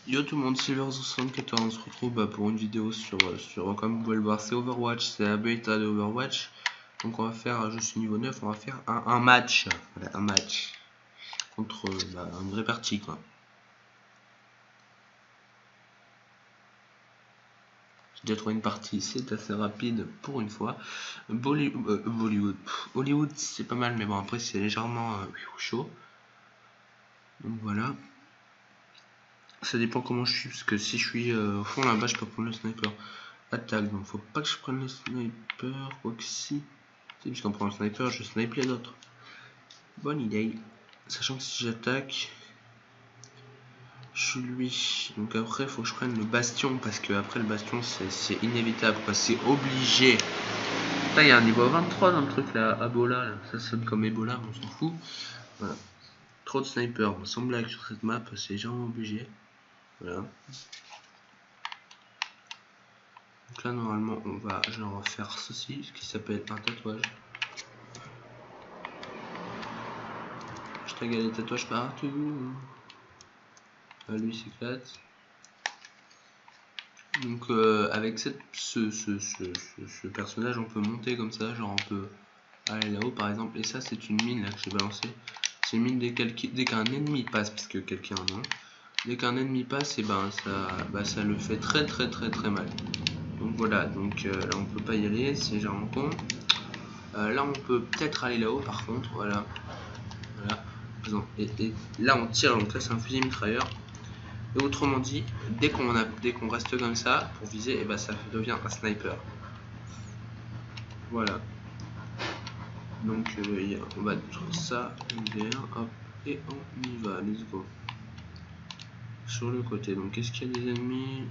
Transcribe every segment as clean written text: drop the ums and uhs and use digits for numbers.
Yo tout le monde, Silver74, on se retrouve pour une vidéo sur, comme vous pouvez le voir, c'est Overwatch, c'est la bêta de Overwatch. Donc on va faire, je suis niveau 9, on va faire un match, voilà, un match, contre une vraie partie quoi. J'ai déjà trouvé une partie, c'est assez rapide pour une fois. Hollywood c'est pas mal, mais bon après c'est légèrement chaud. Donc voilà. Ça dépend comment je suis, parce que si je suis au fond là-bas, je peux prendre le sniper. Attaque, donc faut pas que je prenne le sniper, quoi que si. C'est puisqu'on prend le sniper, je snipe les autres. Bonne idée. Sachant que si j'attaque, je suis lui. Donc après, faut que je prenne le bastion, parce que après le bastion, c'est inévitable, quoi. C'est obligé. Là, il y a un niveau 23 dans le truc là, Ebola, là. Ça sonne comme Ebola, on s'en fout. Voilà. Trop de snipers, sans blague sur cette map, c'est genre obligé. Voilà. Donc là normalement on va genre faire ceci, ce qui s'appelle un tatouage. Je t'ai les tatouages partout. Ah, lui s'éclate. Donc avec ce personnage on peut monter comme ça, genre on peut aller là-haut par exemple. Et ça c'est une mine là que j'ai balancée. C'est une mine dès qu'un ennemi passe, parce que quelqu'un non. Dès qu'un ennemi passe, et ça le fait très mal. Donc voilà, donc là on peut pas y aller, c'est genre un con. Là on peut peut-être aller là-haut par contre, voilà. Et là on tire, donc là c'est un fusil mitrailleur. Et autrement dit, dès qu'on reste comme ça pour viser, et ça devient un sniper. Voilà. Donc on va détruire ça, MDR, hop, et on y va, let's go. Sur le côté, donc est-ce qu'il y a des ennemis?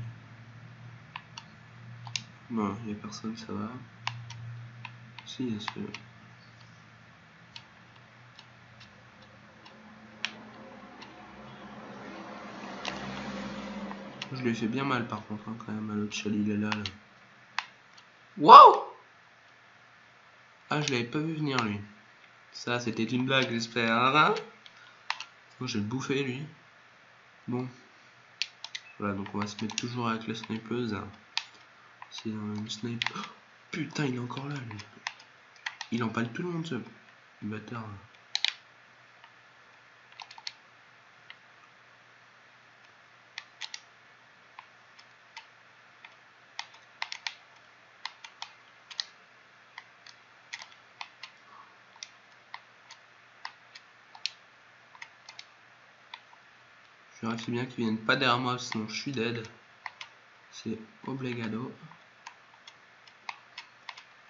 Non, il n'y a personne, ça va. Si, il y a celui-là. Je lui ai fait bien mal par contre, hein, quand même, à l'autre chalet, il est là. Waouh! Ah, je l'avais pas vu venir lui. Ça, c'était une blague, j'espère. Hein? Oh, je vais le bouffer lui. Bon. Voilà, donc on va se mettre toujours avec la snipeuse. C'est un sniper. Oh, putain, il est encore là lui. Il empale tout le monde ce bâtard. Je vérifie bien qu'ils viennent pas derrière moi, sinon je suis dead. C'est obligado.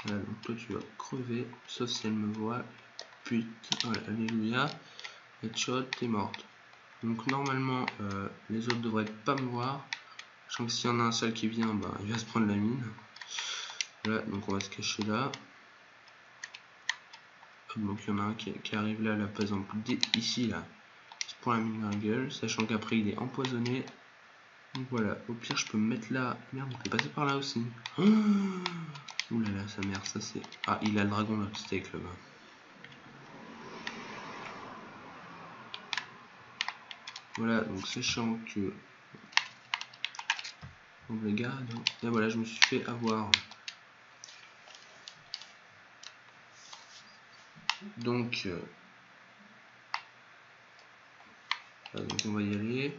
Voilà, donc toi tu vas crever, sauf si elle me voit. Putain, voilà, alléluia. Headshot, t'es morte. Donc normalement, les autres devraient pas me voir. Je sens que s'il y en a un seul qui vient, il va se prendre la mine. Voilà, donc on va se cacher là. Donc il y en a un qui arrive là, par exemple, ici là. Il se prend la mine dans la gueule, sachant qu'après il est empoisonné. Donc voilà, au pire je peux me mettre là. Merde, il peut passer par là aussi. Ouh là là, sa mère, ça c'est... Ah, il a le dragon là, steak là-bas. Voilà, donc sachant que... Bon les gars, et voilà, je me suis fait avoir. Donc on va y aller.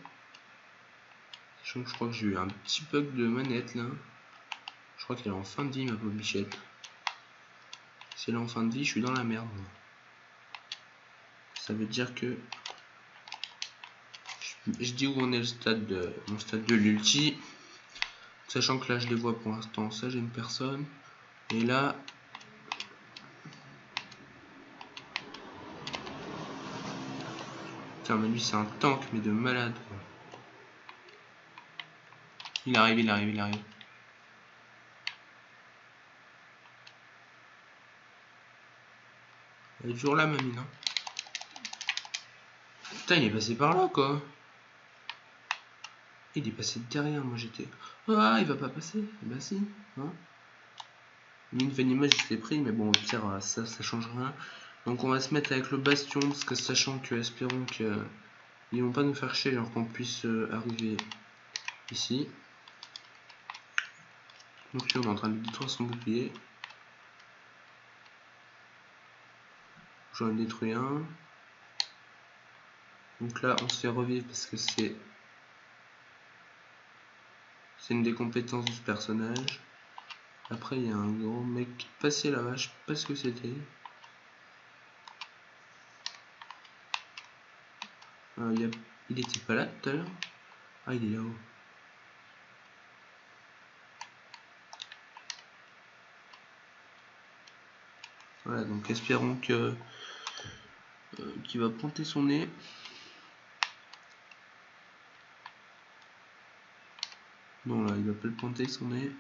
Sachant que je crois que j'ai eu un petit bug de manette là. Je crois qu'elle est en fin de vie ma pauvre bichette. Si elle est en fin de vie, je suis dans la merde. Ça veut dire que... Je dis où on est le stade de... mon stade de l'ulti. Sachant que là je les vois pour l'instant. Ça j'ai une personne. Et là... Tiens mais lui c'est un tank mais de malade. Il arrive. Elle est toujours là ma mine. Hein. Putain il est passé par là quoi. Il est passé derrière, moi j'étais... Ah il va pas passer. Bah si. Hein. Mine venimeux j'étais pris mais bon au pire ça change rien. Donc on va se mettre avec le bastion parce que sachant que espérons que ils vont pas nous faire chier alors qu'on puisse arriver ici. Donc lui on est en train de détruire son bouclier. J'en ai détruit un. Donc là on se fait revivre parce que c'est une des compétences du personnage. Après il y a un gros mec qui est passé là-bas, je sais pas ce que c'était. Il était pas là tout à l'heure. Ah, il est là-haut. Voilà, donc espérons que qu'il va pointer son nez. Non, là, il va pas le pointer son nez.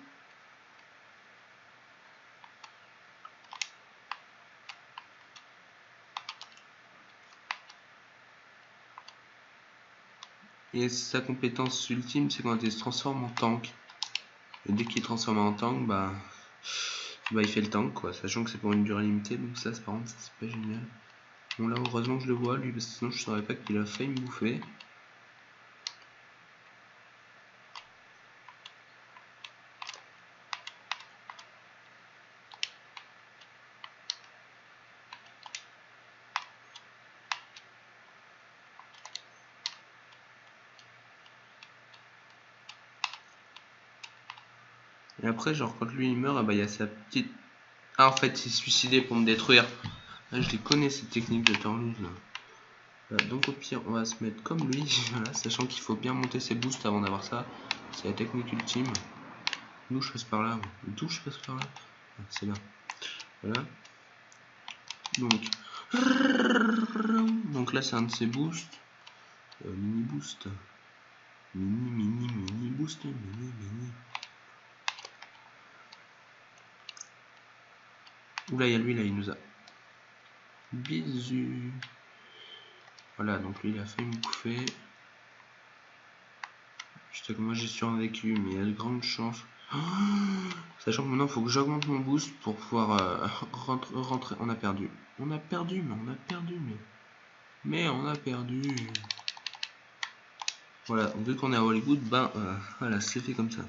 Et sa compétence ultime, c'est quand il se transforme en tank. Et dès qu'il est transformé en tank, bah il fait le tank, quoi. Sachant que c'est pour une durée limitée, donc ça, par contre, c'est pas génial. Bon, là, heureusement que je le vois, lui, parce que sinon, je saurais pas qu'il a failli me bouffer. Et après, genre, quand lui il meurt, bah, il y a sa petite. Ah, en fait, il s'est suicidé pour me détruire. Ah, je les connais, ces techniques de Torluz, là. Voilà, donc au pire on va se mettre comme lui, voilà, sachant qu'il faut bien monter ses boosts avant d'avoir ça. C'est la technique ultime. D'où je passe par là. D'où je passe par là. Ah, c'est là. Voilà. Donc là c'est un de ses boosts. Mini boost. Mini boost. Mini. Oula, il y a lui là, il nous a. Bisous. Voilà, donc lui il a failli me bouffer. Je sais que moi j'ai survécu, mais il y a de grandes chances. Sachant que maintenant il faut que j'augmente mon boost pour pouvoir rentrer. On a perdu. On a perdu, mais on a perdu. Mais on a perdu. Voilà, vu qu'on est à Hollywood, ben voilà, c'est fait comme ça.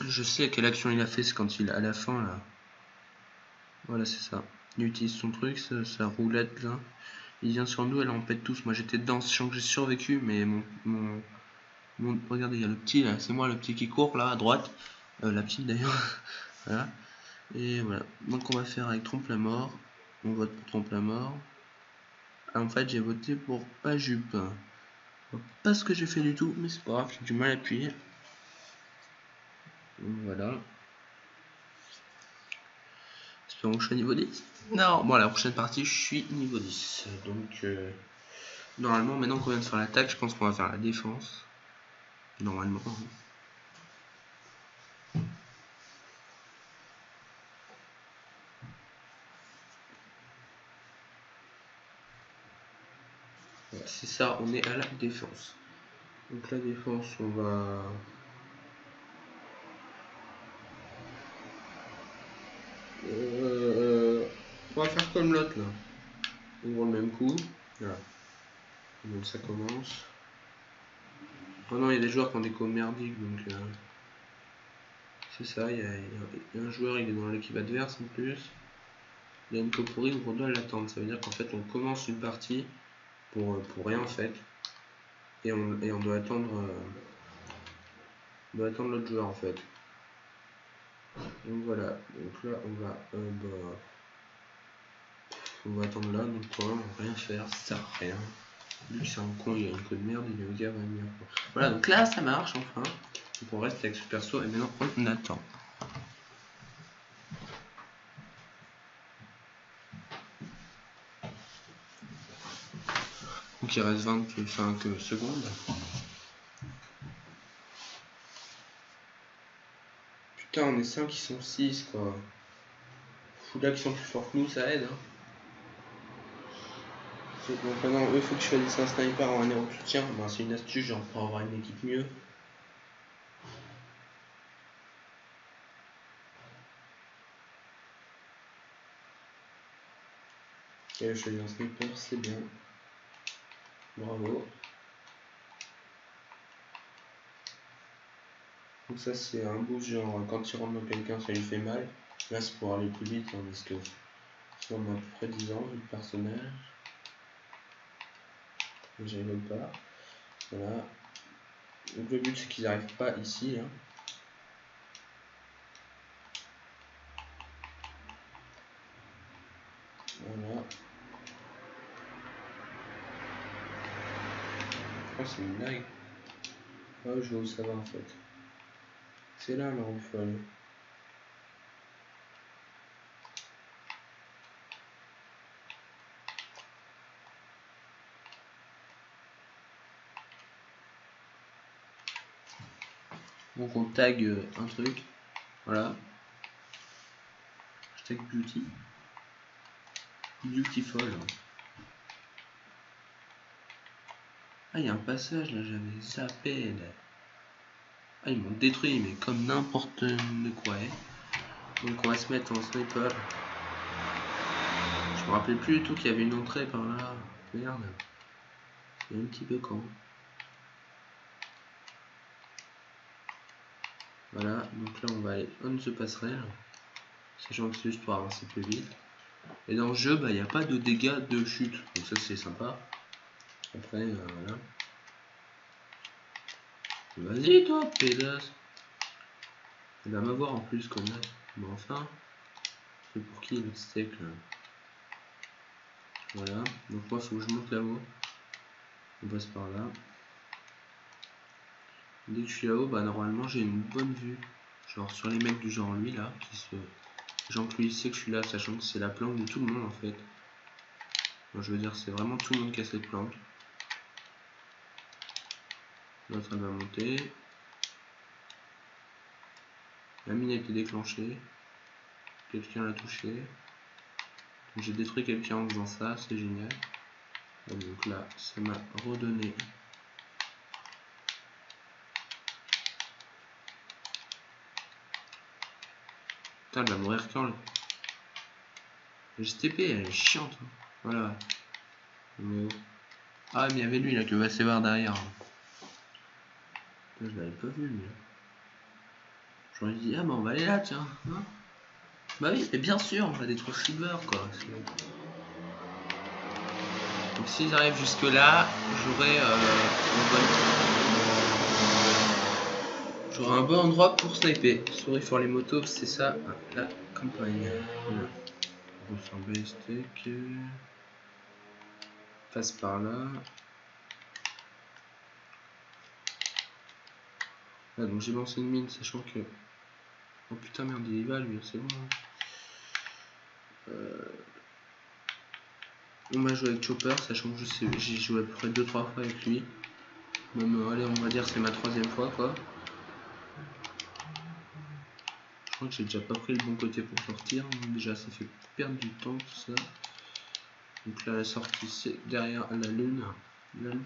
Je sais quelle action il a fait, c'est quand il à la fin là. Voilà, c'est ça. Il utilise son truc, sa roulette là. Il vient sur nous, elle en pète tous. Moi j'étais dedans, sachant que j'ai survécu, mais regardez, il y a le petit là, c'est moi le petit qui court là à droite. La petite d'ailleurs. Voilà. Et voilà. Donc on va faire avec Trompe la mort. On vote pour Trompe la mort. En fait j'ai voté pour pas jupe. Pas ce que j'ai fait du tout, mais c'est pas grave, j'ai du mal à appuyer. Donc voilà. Espérons que je suis niveau 10. Non, bon la prochaine partie je suis niveau 10. Donc normalement maintenant qu'on vient de faire l'attaque, je pense qu'on va faire la défense. Normalement. Voilà, c'est ça, on est à la défense. Donc la défense, on va faire comme l'autre là. On voit le même coup. Voilà. Donc ça commence. Oh non, il y a des joueurs qui ont des codes merdiques, donc c'est ça, il y a un joueur, il est dans l'équipe adverse en plus. Il y a une co pourrie, donc on doit l'attendre. Ça veut dire qu'en fait on commence une partie pour rien en fait. Et on doit attendre l'autre joueur en fait. Donc voilà, donc là on va attendre là, donc pour on va rien faire, ça sert à rien. Lui c'est un con, il a une code merde, il est au gars va venir. Voilà, donc là ça marche enfin. Donc on reste avec ce perso et maintenant on attend. Donc il reste 25 secondes. Putain, on est 5 qui sont 6 quoi. Fous là qui sont plus forts que nous, ça aide. Hein. Donc maintenant, eux, il faut que je choisisse un sniper ou un héros de soutien. Ben, c'est une astuce, genre pour avoir une équipe mieux. Ok, je choisis un sniper, c'est bien. Bravo. Donc ça c'est un boost genre quand il rentre dans quelqu'un ça lui fait mal. Là c'est pour aller plus vite parce que on a à peu près 10 ans le personnage. J'y vais pas. Voilà. Donc le but c'est qu'ils n'arrivent pas ici. Hein. Voilà. Oh c'est une blague. Ah je vois où ça va en fait. C'est là où il faut aller. Donc on tag un truc. Voilà. Je tag beauty. Beautiful. Ah il y a un passage là, j'avais zappé là. Ah ils m'ont détruit mais comme n'importe quoi. Hein. Donc on va se mettre en sniper. Je me rappelle plus du tout qu'il y avait une entrée par là. Merde. C'est un petit peu con. Voilà, donc là on va aller on the passerelle. Sachant que c'est juste pour avancer plus vite. Et dans le jeu, bah il n'y a pas de dégâts de chute. Donc ça c'est sympa. Après, voilà. Vas-y toi, pédasse. Il va m'avoir en plus, connasse. Mais enfin. C'est pour qui le steak là? Voilà. Donc moi faut que je monte là-haut. On passe par là. Dès que je suis là-haut, bah normalement j'ai une bonne vue. Genre sur les mecs du genre lui là, qui se. Genre que lui sait que je suis là, sachant que c'est la planque de tout le monde en fait. Moi, je veux dire, c'est vraiment tout le monde qui a cette planque. L'autre elle va monter. La mine a été déclenchée. Quelqu'un l'a touché. J'ai détruit quelqu'un en faisant ça, c'est génial. Donc là, ça m'a redonné. Putain, elle va mourir quand là. Le STP, elle est chiante. Hein. Voilà. Mais oh. Ah, mais il y avait lui là qui va se voir derrière. Putain, je l'avais pas vu lui. J'aurais dit, ah bah on va aller là, tiens. Hein bah oui, et bien sûr, on va détruire Silver quoi. Donc s'ils arrivent jusque là, j'aurai un bon endroit pour sniper. Sorry for les motos, c'est ça la campagne. Voilà. On va faire un steak. Passe par là. Ah, donc j'ai lancé une mine, sachant que. Oh putain, merde, il y va lui, c'est bon. On va jouer avec Chopper, sachant que j'ai joué à peu près 2-3 fois avec lui. Même, allez, on va dire c'est ma 3ème fois quoi. Je crois que j'ai déjà pas pris le bon côté pour sortir. Donc déjà, ça fait perdre du temps tout ça. Donc là, la sortie, c'est derrière la lune. La lune,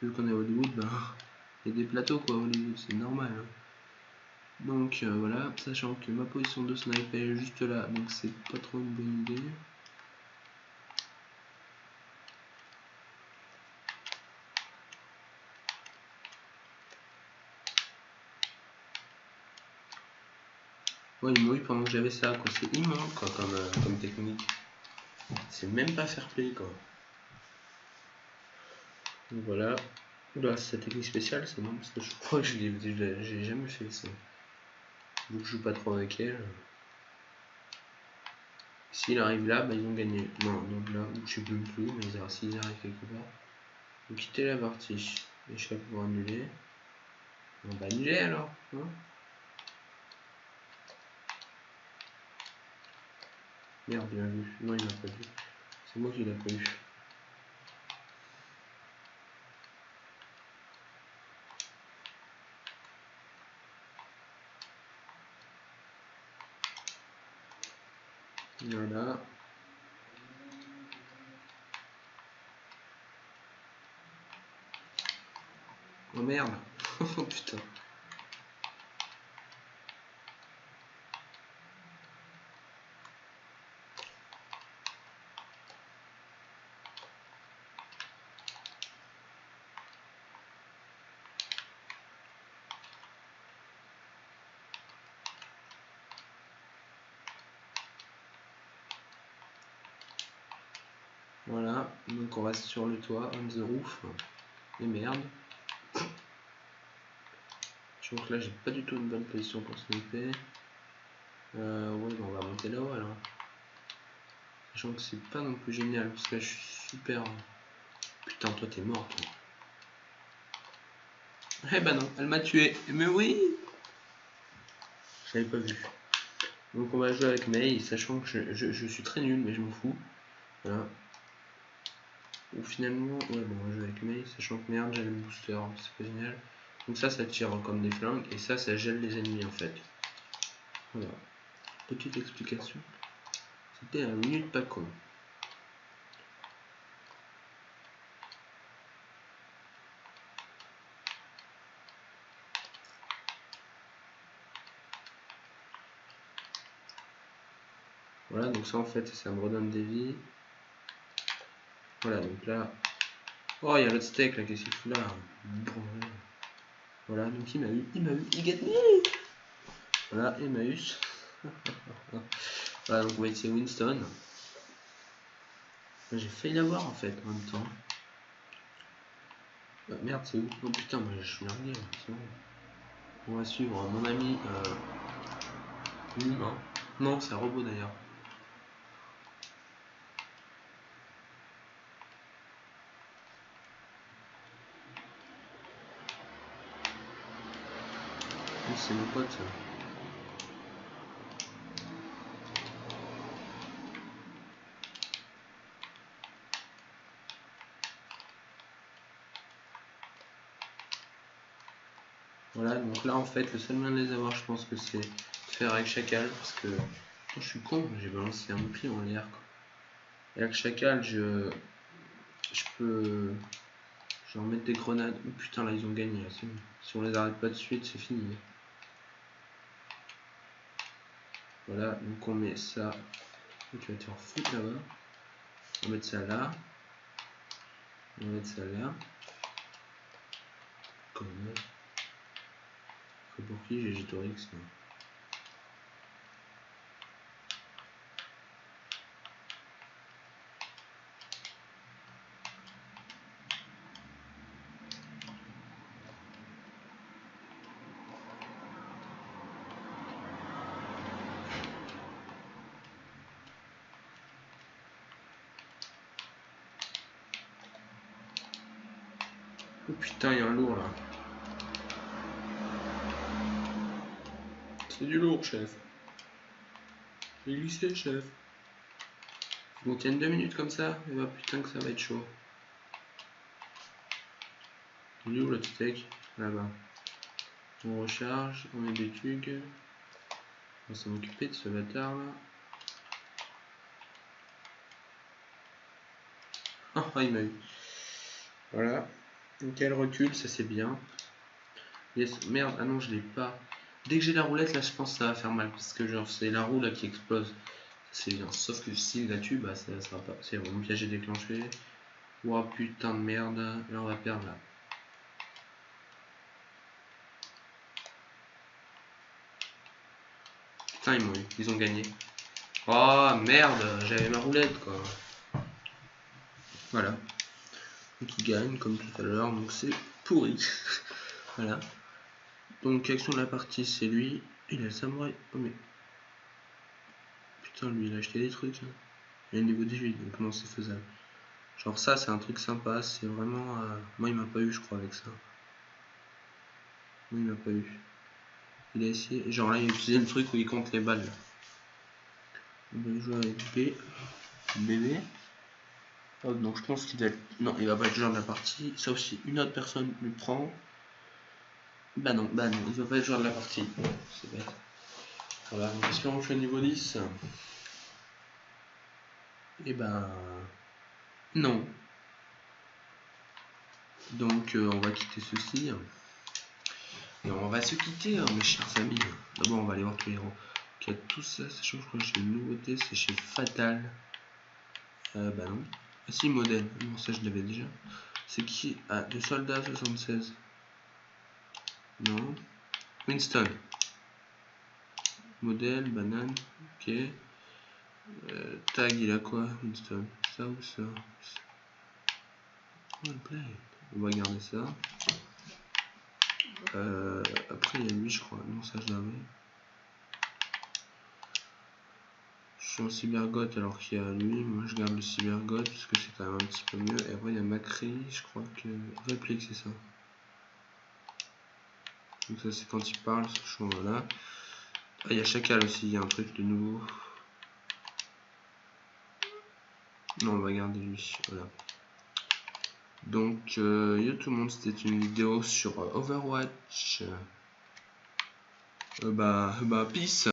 vu qu'on est à Hollywood, bah, il y a des plateaux quoi, Hollywood, c'est normal. Hein. Donc voilà, sachant que ma position de sniper est juste là, donc c'est pas trop une bonne idée. Ouais, il m'a eu pendant que j'avais ça, quoi. C'est immonde quoi comme technique. C'est même pas fair play quoi. Donc voilà. Oula, c'est sa technique spéciale, c'est non, parce que je crois que j'ai jamais fait ça. Donc je joue pas trop avec elle. S'il arrive là, bah ils ont gagné. Non, donc là, je sais plus tout, mais s'ils arrivent quelque part. Donc quitter la partie. Échappe pour annuler. On va annuler alors. Hein. Merde, bien vu. Non, il m'a pas vu. C'est moi qui l'ai pas eu. Voilà. Oh merde. Oh putain. Voilà, donc on reste sur le toit, on the roof. Et merde. Je vois que là j'ai pas du tout une bonne position pour sniper. Ouais, on va monter là-haut alors. Sachant que c'est pas non plus génial parce que là je suis super. Putain, toi t'es mort toi. Eh ben non, elle m'a tué. Mais oui. J'avais pas vu. Donc on va jouer avec Mei, sachant que je suis très nul, mais je m'en fous. Voilà. Ou finalement, ouais, bon, on va jouer avec Mei, sachant que merde, j'avais le booster, c'est pas génial. Donc ça tire comme des flingues, et ça gèle les ennemis en fait. Voilà. Petite explication. C'était un minute pas con. Voilà, donc ça en fait, ça me redonne des vies. Voilà, donc là. Oh, il y a l'autre steak là, qu'est-ce qu'il fout là? Voilà, donc il m'a eu, il get me. Voilà, Emmaüs. Voilà, donc on va essayer Winston. J'ai failli l'avoir en fait en même temps. Merde, c'est où? Oh putain, moi je suis largué, c'est bon. On va suivre mon ami l'humain. Non, c'est un robot d'ailleurs. C'est mon pote ça. Voilà, donc là en fait, le seul moyen de les avoir, je pense que c'est de faire avec Chacal, parce que je suis con, j'ai balancé un pied en l'air. Et avec Chacal, je peux genre mettre des grenades. Oh putain, là ils ont gagné, là, bon. Si on les arrête pas de suite, c'est fini. Voilà, donc on met ça. Tu vas te faire foutre là-bas. On va mettre ça là. On va mettre ça là. Comme pour qui j'ai Gitorix. Oh putain, il y a un lourd là. C'est du lourd, chef. J'ai glissé, chef. On tienne 2 minutes comme ça, et bah putain que ça va être chaud. Il est où le steak? Là-bas. On recharge, on met des tugs. On va s'en occuper de ce bâtard là. Oh, il m'a eu. Voilà. Donc elle recule, ça c'est bien. Yes. Merde, ah non, je l'ai pas. Dès que j'ai la roulette là, je pense que ça va faire mal. Parce que genre, c'est la roue là qui explose. C'est bien. Sauf que s'il la tue, bah ça va pas. C'est bon, mon piège est déclenché. Oh putain de merde. Là, on va perdre là. Putain, ils m'ont eu. Ils ont gagné. Oh merde, j'avais ma roulette quoi. Voilà. Donc il gagne comme tout à l'heure, donc c'est pourri. Voilà. Donc action de la partie, c'est lui. Il a le samouraï. Oh mais. Putain, lui il a acheté des trucs. Hein. Il a le niveau 18, donc non, c'est faisable. Genre ça, c'est un truc sympa. C'est vraiment. Moi, il m'a pas eu, je crois, avec ça. Moi, il m'a pas eu. Il a essayé. Genre là, il a utilisé le truc où il compte les balles. Là. On va jouer avec B. BB. Oh, donc je pense qu'il va être... Non, il va pas être le genre de la partie, sauf si une autre personne le prend. Bah non, il va pas être le genre de la partie. C'est bête. Voilà, donc espérons que je suis au niveau 10. Et ben... Non. Donc on va quitter ceci. Et on va se quitter, mes chers amis. D'abord, on va aller voir tous les héros. Donc il y a tout ça, sachant que je crois que j'ai une nouveauté, c'est chez Fatal. Bah non. Ah si, modèle. Non, ça je l'avais déjà. C'est qui? Ah, de soldat 76. Non. Winston. Modèle, banane. Ok. Tag, il a quoi, Winston? Ça ou ça? On va garder ça. Après il y a lui je crois. Non ça je l'avais. Je suis en cybergoth alors qu'il y a lui. Moi je garde le cybergoth parce que c'est quand même un petit peu mieux. Et après il y a Macri. Je crois que réplique c'est ça. Donc ça c'est quand il parle. Ce champ là. Ah, il y a Chacal aussi. Il y a un truc de nouveau. Non on va garder lui. Voilà. Donc yo tout le monde, c'était une vidéo sur Overwatch. Peace.